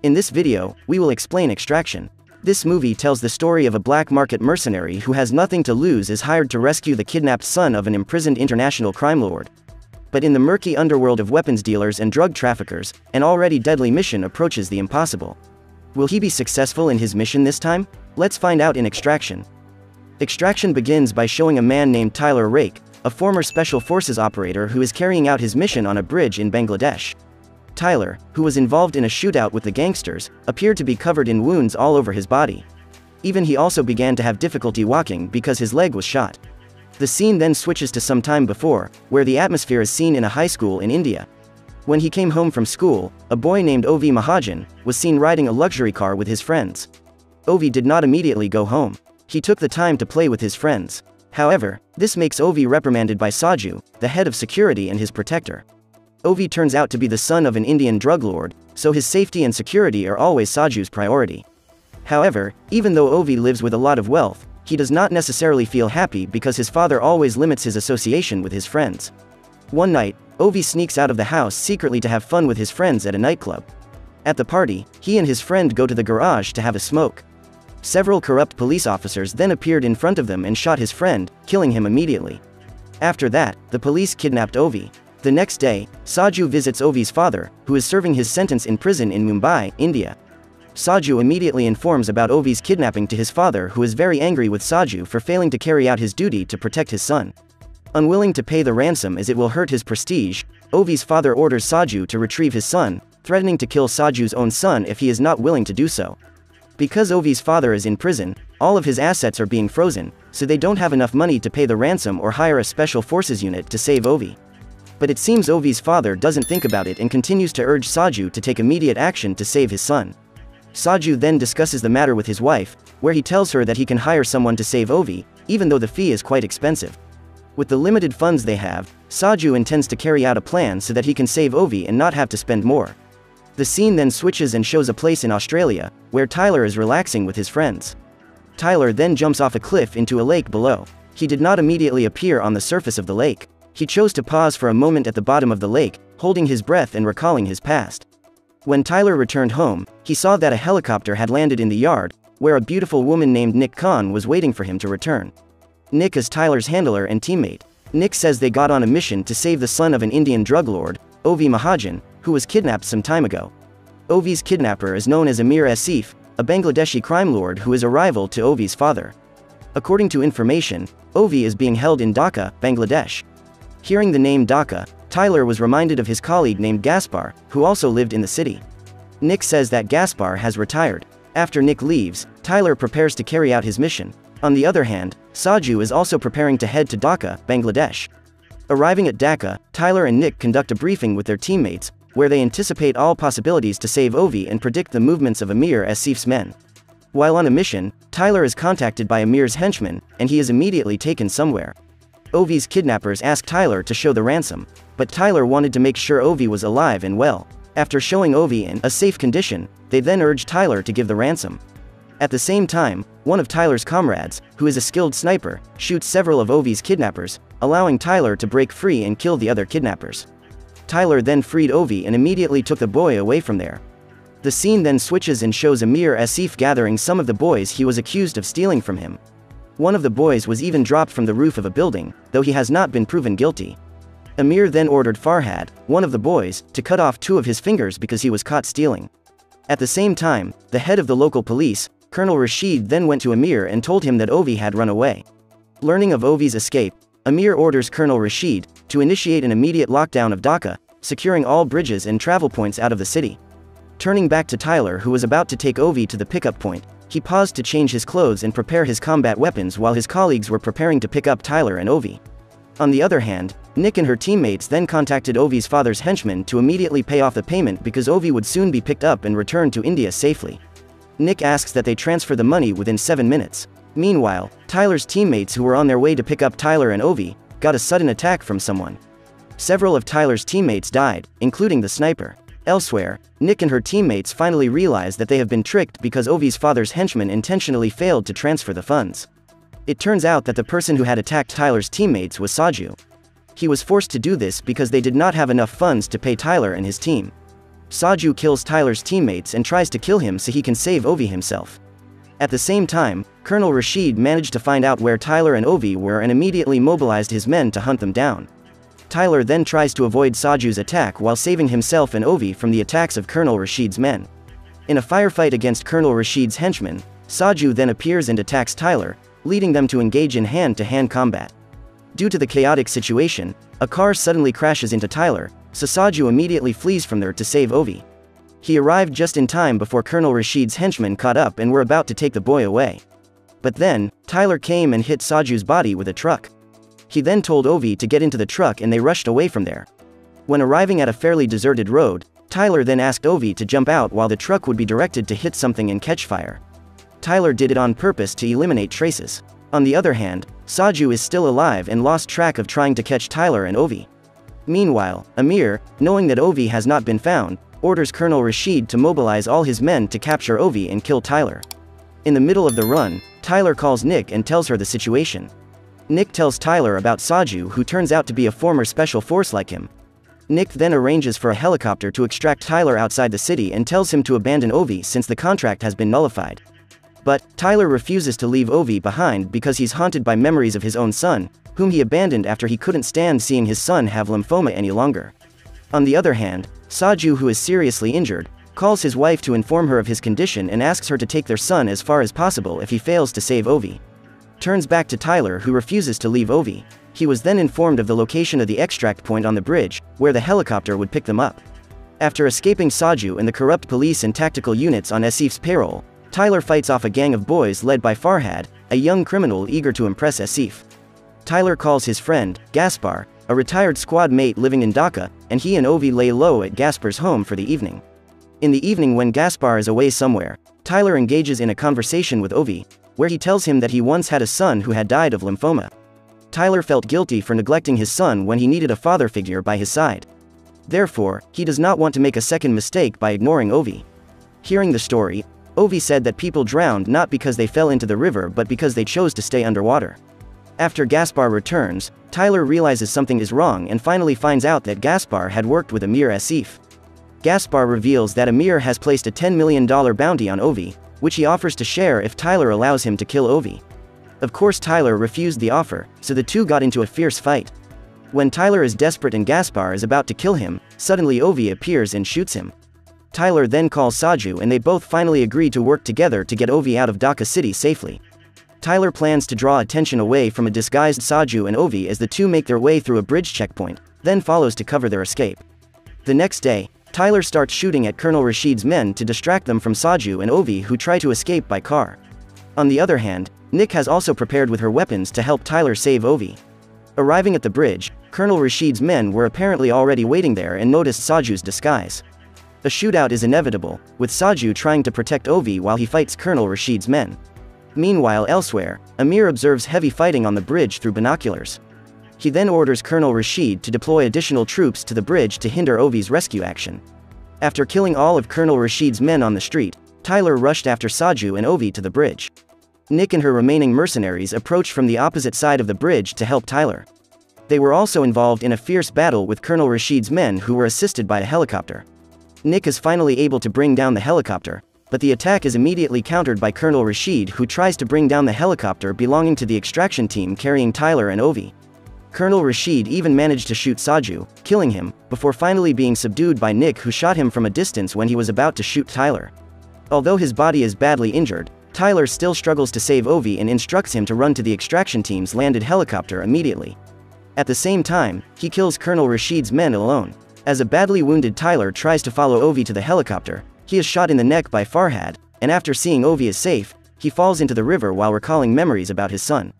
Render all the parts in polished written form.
In this video, we will explain Extraction. This movie tells the story of a black market mercenary who has nothing to lose is hired to rescue the kidnapped son of an imprisoned international crime lord. But in the murky underworld of weapons dealers and drug traffickers, an already deadly mission approaches the impossible. Will he be successful in his mission this time? Let's find out in Extraction. Extraction begins by showing a man named Tyler Rake, a former Special Forces operator who is carrying out his mission on a bridge in Bangladesh. Tyler, who was involved in a shootout with the gangsters, appeared to be covered in wounds all over his body. Even he also began to have difficulty walking because his leg was shot. The scene then switches to some time before, where the atmosphere is seen in a high school in India. When he came home from school, a boy named Ovi Mahajan was seen riding a luxury car with his friends. Ovi did not immediately go home. He took the time to play with his friends. However, this makes Ovi reprimanded by Saju, the head of security and his protector. Ovi turns out to be the son of an Indian drug lord, so his safety and security are always Saju's priority. However, even though Ovi lives with a lot of wealth, he does not necessarily feel happy because his father always limits his association with his friends. One night, Ovi sneaks out of the house secretly to have fun with his friends at a nightclub. At the party, he and his friend go to the garage to have a smoke. Several corrupt police officers then appeared in front of them and shot his friend, killing him immediately. After that, the police kidnapped Ovi. The next day, Saju visits Ovi's father, who is serving his sentence in prison in Mumbai, India. Saju immediately informs about Ovi's kidnapping to his father, who is very angry with Saju for failing to carry out his duty to protect his son. Unwilling to pay the ransom as it will hurt his prestige, Ovi's father orders Saju to retrieve his son, threatening to kill Saju's own son if he is not willing to do so. Because Ovi's father is in prison, all of his assets are being frozen, so they don't have enough money to pay the ransom or hire a special forces unit to save Ovi. But it seems Ovi's father doesn't think about it and continues to urge Saju to take immediate action to save his son. Saju then discusses the matter with his wife, where he tells her that he can hire someone to save Ovi, even though the fee is quite expensive. With the limited funds they have, Saju intends to carry out a plan so that he can save Ovi and not have to spend more. The scene then switches and shows a place in Australia, where Tyler is relaxing with his friends. Tyler then jumps off a cliff into a lake below. He did not immediately appear on the surface of the lake. He chose to pause for a moment at the bottom of the lake, holding his breath and recalling his past. When Tyler returned home, he saw that a helicopter had landed in the yard, where a beautiful woman named Nick Khan was waiting for him to return. Nick is Tyler's handler and teammate. Nick says they got on a mission to save the son of an Indian drug lord, Ovi Mahajan, who was kidnapped some time ago. Ovi's kidnapper is known as Amir Asif, a Bangladeshi crime lord who is a rival to Ovi's father. According to information, Ovi is being held in Dhaka, Bangladesh. Hearing the name Dhaka, Tyler was reminded of his colleague named Gaspar, who also lived in the city. Nick says that Gaspar has retired. After Nick leaves, Tyler prepares to carry out his mission. On the other hand, Saju is also preparing to head to Dhaka, Bangladesh. Arriving at Dhaka, Tyler and Nick conduct a briefing with their teammates, where they anticipate all possibilities to save Ovi and predict the movements of Amir Asif's men. While on a mission, Tyler is contacted by Amir's henchmen, and he is immediately taken somewhere. Ovi's kidnappers ask Tyler to show the ransom, but Tyler wanted to make sure Ovi was alive and well. After showing Ovi in a safe condition, they then urge Tyler to give the ransom. At the same time, one of Tyler's comrades, who is a skilled sniper, shoots several of Ovi's kidnappers, allowing Tyler to break free and kill the other kidnappers. Tyler then freed Ovi and immediately took the boy away from there. The scene then switches and shows Amir Asif gathering some of the boys he was accused of stealing from him. One of the boys was even dropped from the roof of a building, though he has not been proven guilty. Amir then ordered Farhad, one of the boys, to cut off 2 of his fingers because he was caught stealing. At the same time, the head of the local police, Colonel Rashid, then went to Amir and told him that Ovi had run away. Learning of Ovi's escape, Amir orders Colonel Rashid to initiate an immediate lockdown of Dhaka, securing all bridges and travel points out of the city. Turning back to Tyler, who was about to take Ovi to the pickup point, he paused to change his clothes and prepare his combat weapons while his colleagues were preparing to pick up Tyler and Ovi. On the other hand, Nick and her teammates then contacted Ovi's father's henchmen to immediately pay off the payment because Ovi would soon be picked up and returned to India safely. Nick asks that they transfer the money within 7 minutes. Meanwhile, Tyler's teammates who were on their way to pick up Tyler and Ovi, got a sudden attack from someone. Several of Tyler's teammates died, including the sniper. Elsewhere, Nick and her teammates finally realize that they have been tricked because Ovi's father's henchmen intentionally failed to transfer the funds. It turns out that the person who had attacked Tyler's teammates was Saju. He was forced to do this because they did not have enough funds to pay Tyler and his team. Saju kills Tyler's teammates and tries to kill him so he can save Ovi himself. At the same time, Colonel Rashid managed to find out where Tyler and Ovi were and immediately mobilized his men to hunt them down. Tyler then tries to avoid Saju's attack while saving himself and Ovi from the attacks of Colonel Rashid's men. In a firefight against Colonel Rashid's henchmen, Saju then appears and attacks Tyler, leading them to engage in hand-to-hand combat. Due to the chaotic situation, a car suddenly crashes into Tyler, so Saju immediately flees from there to save Ovi. He arrived just in time before Colonel Rashid's henchmen caught up and were about to take the boy away. But then, Tyler came and hit Saju's body with a truck. He then told Ovi to get into the truck and they rushed away from there. When arriving at a fairly deserted road, Tyler then asked Ovi to jump out while the truck would be directed to hit something and catch fire. Tyler did it on purpose to eliminate traces. On the other hand, Saju is still alive and lost track of trying to catch Tyler and Ovi. Meanwhile, Amir, knowing that Ovi has not been found, orders Colonel Rashid to mobilize all his men to capture Ovi and kill Tyler. In the middle of the run, Tyler calls Nick and tells her the situation. Nick tells Tyler about Saju, who turns out to be a former special force like him. Nick then arranges for a helicopter to extract Tyler outside the city and tells him to abandon Ovi since the contract has been nullified. But Tyler refuses to leave Ovi behind because he's haunted by memories of his own son, whom he abandoned after he couldn't stand seeing his son have lymphoma any longer. On the other hand, Saju, who is seriously injured, calls his wife to inform her of his condition and asks her to take their son as far as possible if he fails to save Ovi. Turns back to Tyler, who refuses to leave Ovi. He was then informed of the location of the extract point on the bridge, where the helicopter would pick them up. After escaping Saju and the corrupt police and tactical units on Asif's payroll, Tyler fights off a gang of boys led by Farhad, a young criminal eager to impress Asif. Tyler calls his friend, Gaspar, a retired squad mate living in Dhaka, and he and Ovi lay low at Gaspar's home for the evening. In the evening when Gaspar is away somewhere, Tyler engages in a conversation with Ovi, where he tells him that he once had a son who had died of lymphoma. Tyler felt guilty for neglecting his son when he needed a father figure by his side. Therefore, he does not want to make a second mistake by ignoring Ovi. Hearing the story, Ovi said that people drowned not because they fell into the river but because they chose to stay underwater. After Gaspar returns, Tyler realizes something is wrong and finally finds out that Gaspar had worked with Amir Asif. Gaspar reveals that Amir has placed a $10 million bounty on Ovi, which he offers to share if Tyler allows him to kill Ovi. Of course Tyler refused the offer, so the two got into a fierce fight. When Tyler is desperate and Gaspar is about to kill him, suddenly Ovi appears and shoots him. Tyler then calls Saju and they both finally agree to work together to get Ovi out of Dhaka City safely. Tyler plans to draw attention away from a disguised Saju and Ovi as the two make their way through a bridge checkpoint, then follows to cover their escape. The next day, Tyler starts shooting at Colonel Rashid's men to distract them from Saju and Ovi, who try to escape by car. On the other hand, Nick has also prepared with her weapons to help Tyler save Ovi. Arriving at the bridge, Colonel Rashid's men were apparently already waiting there and noticed Saju's disguise. A shootout is inevitable, with Saju trying to protect Ovi while he fights Colonel Rashid's men. Meanwhile elsewhere, Amir observes heavy fighting on the bridge through binoculars. He then orders Colonel Rashid to deploy additional troops to the bridge to hinder Ovi's rescue action. After killing all of Colonel Rashid's men on the street, Tyler rushed after Saju and Ovi to the bridge. Nick and her remaining mercenaries approached from the opposite side of the bridge to help Tyler. They were also involved in a fierce battle with Colonel Rashid's men who were assisted by a helicopter. Nick is finally able to bring down the helicopter, but the attack is immediately countered by Colonel Rashid, who tries to bring down the helicopter belonging to the extraction team carrying Tyler and Ovi. Colonel Rashid even managed to shoot Saju, killing him, before finally being subdued by Nick, who shot him from a distance when he was about to shoot Tyler. Although his body is badly injured, Tyler still struggles to save Ovi and instructs him to run to the extraction team's landed helicopter immediately. At the same time, he kills Colonel Rashid's men alone. As a badly wounded Tyler tries to follow Ovi to the helicopter, he is shot in the neck by Farhad, and after seeing Ovi is safe, he falls into the river while recalling memories about his son.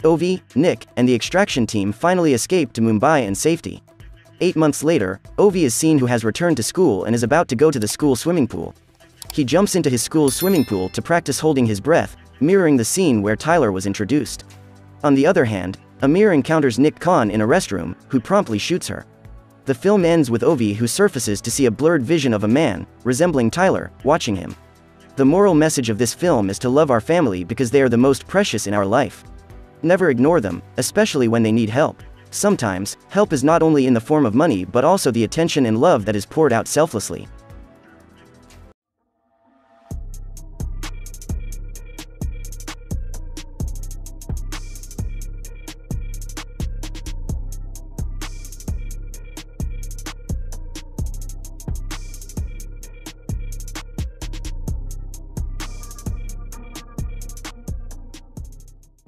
Ovi, Nick, and the extraction team finally escape to Mumbai in safety. 8 months later, Ovi is seen who has returned to school and is about to go to the school swimming pool. He jumps into his school's swimming pool to practice holding his breath, mirroring the scene where Tyler was introduced. On the other hand, Amir encounters Nick Khan in a restroom, who promptly shoots her. The film ends with Ovi, who surfaces to see a blurred vision of a man, resembling Tyler, watching him. The moral message of this film is to love our family because they are the most precious in our life. Never ignore them, especially when they need help. Sometimes, help is not only in the form of money but also the attention and love that is poured out selflessly.